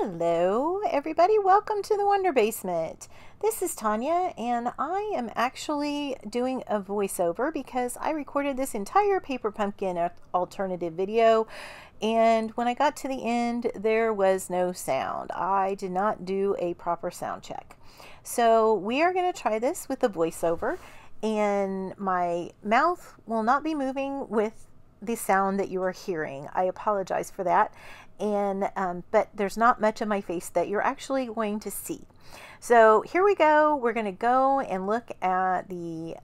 Hello everybody, welcome to the Wonder Basement. This is Tanya and I am actually doing a voiceover because I recorded this entire PaperPumpkin alternative video and when I got to the end there was no sound. I did not do a proper sound check. So we are going to try this with the voiceover and my mouth will not be moving with the sound that you are hearing. I apologize for that. And but there's not much of my face that you're actually going to see. So here we go. We're going to go and look at the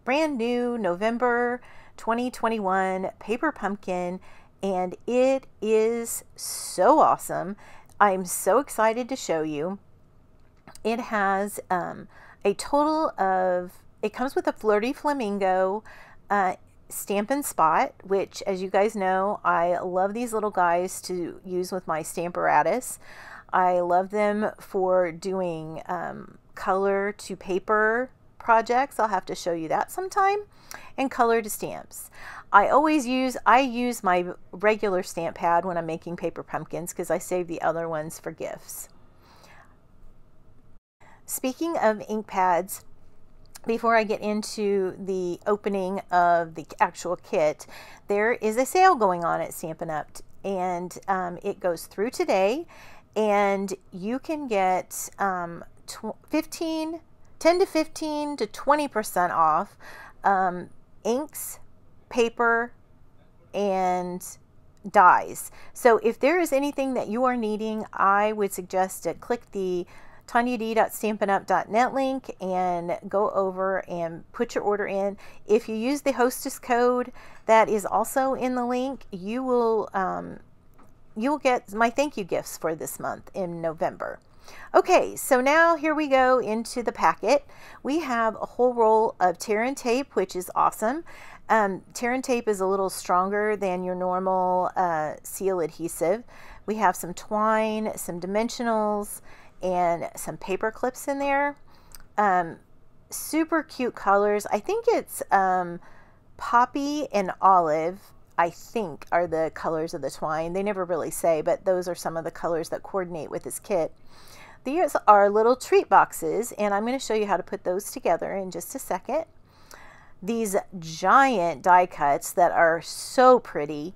brand new November 2021 PaperPumpkin, and it is so awesome. I'm so excited to show you. It has a total of, it comes with a Flirty Flamingo Stampin' Spot, which, as you guys know, I love these little guys to use with my Stamparatus. I love them for doing color to paper projects. I'll have to show you that sometime. And color to stamps. I use my regular stamp pad when I'm making paper pumpkins because I save the other ones for gifts. Speaking of ink pads, before I get into the opening of the actual kit, there is a sale going on at Stampin' Up, and it goes through today, and you can get 10 to 15 to 20% off inks, paper, and dies. So if there is anything that you are needing, I would suggest to click the tanyad.stampinup.net link and go over and put your order in. If you use the hostess code that is also in the link, you will get my thank you gifts for this month in November. Okay, so now here we go into the packet. We have a whole roll of tear and tape, which is awesome. Tear and tape is a little stronger than your normal seal adhesive. We have some twine, some dimensionals, and some paper clips in there. Super cute colors. I think it's poppy and olive, I think, are the colors of the twine. They never really say, but those are some of the colors that coordinate with this kit. These are little treat boxes, and I'm going to show you how to put those together in just a second. These giant die cuts that are so pretty.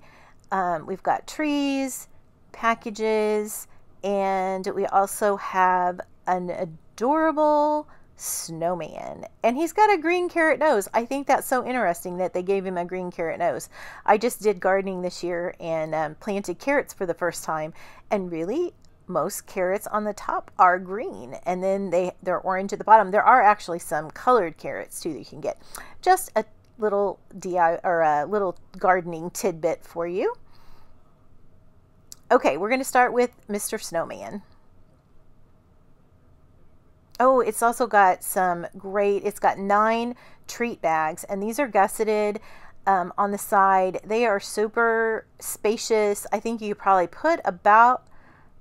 We've got trees, packages, and we also have an adorable snowman, and he's got a green carrot nose. I think that's so interesting that they gave him a green carrot nose. I just did gardening this year and planted carrots for the first time, and really most carrots on the top are green, and then they're orange at the bottom. There are actually some colored carrots too that you can get. Just a little DIY or a little gardening tidbit for you. Okay, we're going to start with Mr. Snowman. Oh, it's also got some great, it's got 9 treat bags, and these are gusseted on the side. They are super spacious. I think you could probably put about,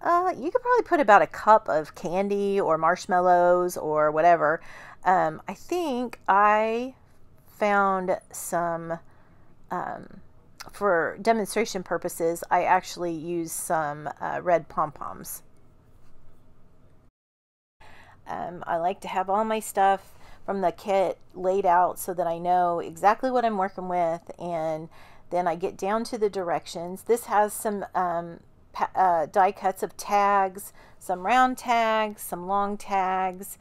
a cup of candy or marshmallows or whatever. I think I found some, for demonstration purposes, I actually use some red pom-poms. I like to have all my stuff from the kit laid out so that I know exactly what I'm working with, and then I get down to the directions. This has some die cuts of tags, some round tags, some long tags.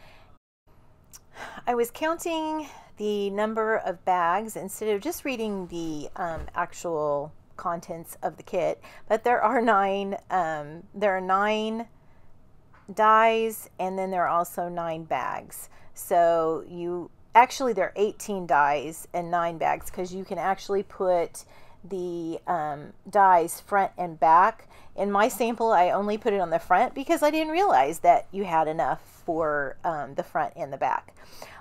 I was counting the number of bags instead of just reading the actual contents of the kit, but there are 9 dies, and then there are also 9 bags. So there are 18 dies and 9 bags, because you can actually put the dies front and back. In my sample, I only put it on the front because I didn't realize that you had enough for the front and the back.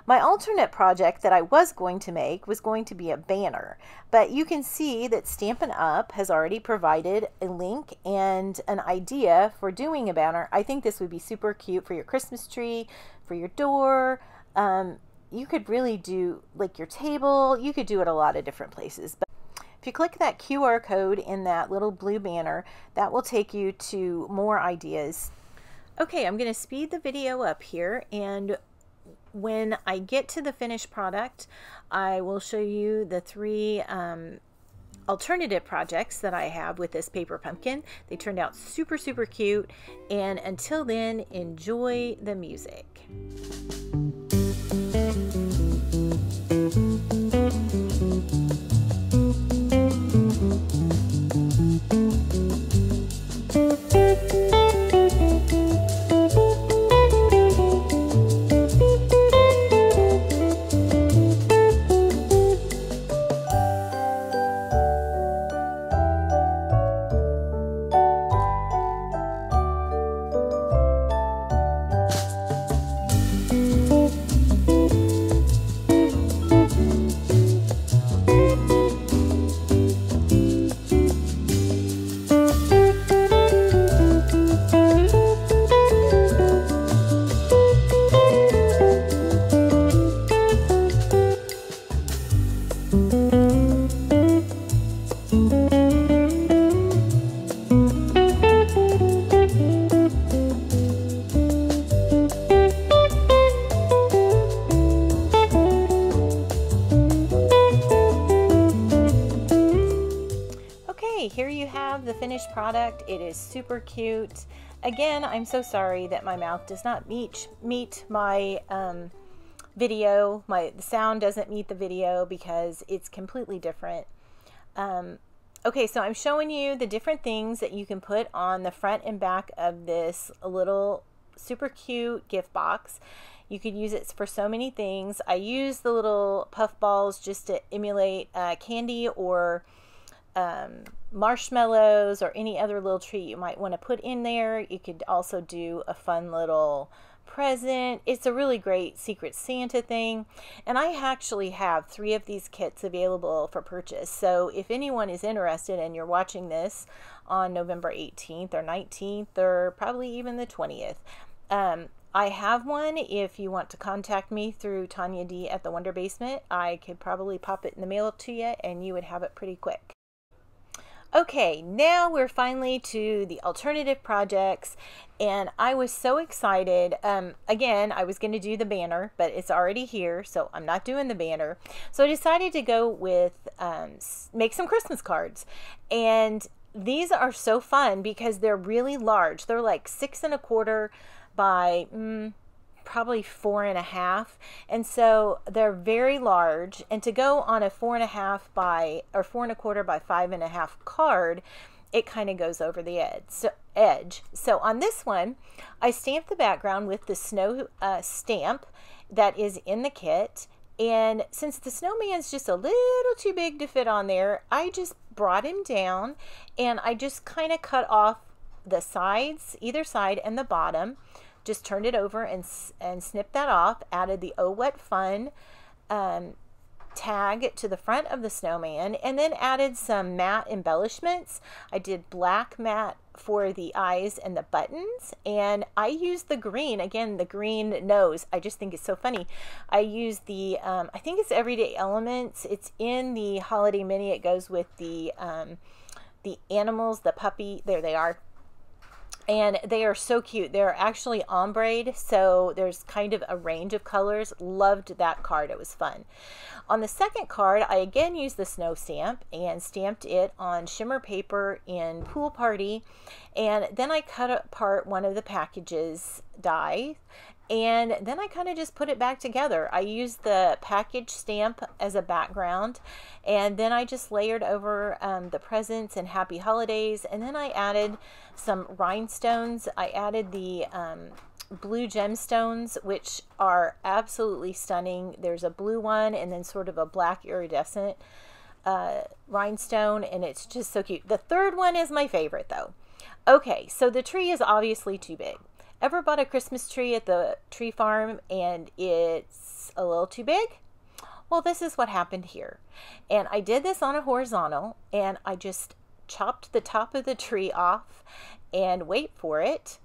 My alternate project that I was going to make was going to be a banner, but you can see that Stampin' Up has already provided a link and an idea for doing a banner. I think this would be super cute for your Christmas tree, for your door. You could really do like your table. You could do it a lot of different places. But If you click that QR code in that little blue banner, that will take you to more ideas. Okay, I'm going to speed the video up here, and when I get to the finished product, I will show you the three alternative projects that I have with this paper pumpkin. They turned out super, super cute, and until then, enjoy the music. Here you have the finished product. It is super cute. Again, I'm so sorry that my mouth does not meet my video. The sound doesn't meet the video because it's completely different. Okay, so I'm showing you the different things that you can put on the front and back of this little super cute gift box. You could use it for so many things. I use the little puff balls just to emulate candy or marshmallows or any other little treat you might want to put in there. You could also do a fun little present. It's a really great Secret Santa thing, and I actually have 3 of these kits available for purchase. So if anyone is interested and you're watching this on November 18th or 19th or probably even the 20th, I have one. If you want to contact me through Tanya D at the Wonder Basement, I could probably pop it in the mail to you and you would have it pretty quick. Okay, now we're finally to the alternative projects, and I was so excited. Again, I was going to do the banner, but it's already here, so I'm not doing the banner. So I decided to go with make some Christmas cards, and these are so fun because they're really large. They're like 6 1/4 by probably 4 1/2, and so they're very large. And to go on a 4 1/2 by or 4 1/4 by 5 1/2 card, it kind of goes over the edge. So on this one, I stamped the background with the snow stamp that is in the kit. And since the snowman's just a little too big to fit on there, I just brought him down and I just kind of cut off the sides, either side, and the bottom. Just turned it over and snipped that off, added the Oh What Fun tag to the front of the snowman, and then added some matte embellishments. I did black matte for the eyes and the buttons, and I used the green, again, the green nose. I just think it's so funny. I used the, I think it's Everyday Elements. It's in the Holiday Mini. It goes with the animals, the puppy. There they are. And they are so cute. They're actually ombre, so there's kind of a range of colors. Loved that card. It was fun. On the second card, I again used the snow stamp and stamped it on shimmer paper in Pool Party. And then I cut apart one of the packages die, and then I kind of just put it back together. I used the package stamp as a background, and then I just layered over the presents and happy holidays, and then I added some rhinestones. I added the blue gemstones, which are absolutely stunning. There's a blue one and then sort of a black iridescent rhinestone, and it's just so cute. The third one is my favorite though. Okay, so the tree is obviously too big. Ever bought a Christmas tree at the tree farm and it's a little too big? Well, this is what happened here. And I did this on a horizontal, and I just chopped the top of the tree off, and wait for it,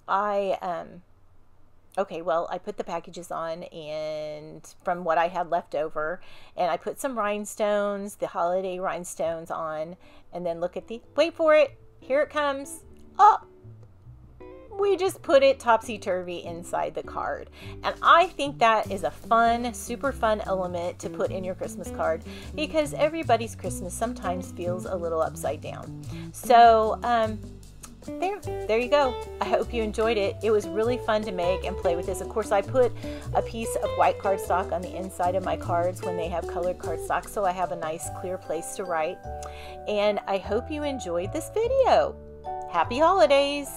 I Okay, well, I put the packages on, and from what I had left over, and I put some rhinestones, the holiday rhinestones on, and then look at the, wait for it, here it comes. Oh, we just put it topsy-turvy inside the card. And I think that is a fun, super fun element to put in your Christmas card, because everybody's Christmas sometimes feels a little upside down. So, there you go. I hope you enjoyed it. It was really fun to make and play with this. Of course, I put a piece of white cardstock on the inside of my cards when they have colored cardstock, so I have a nice clear place to write. And I hope you enjoyed this video. Happy holidays!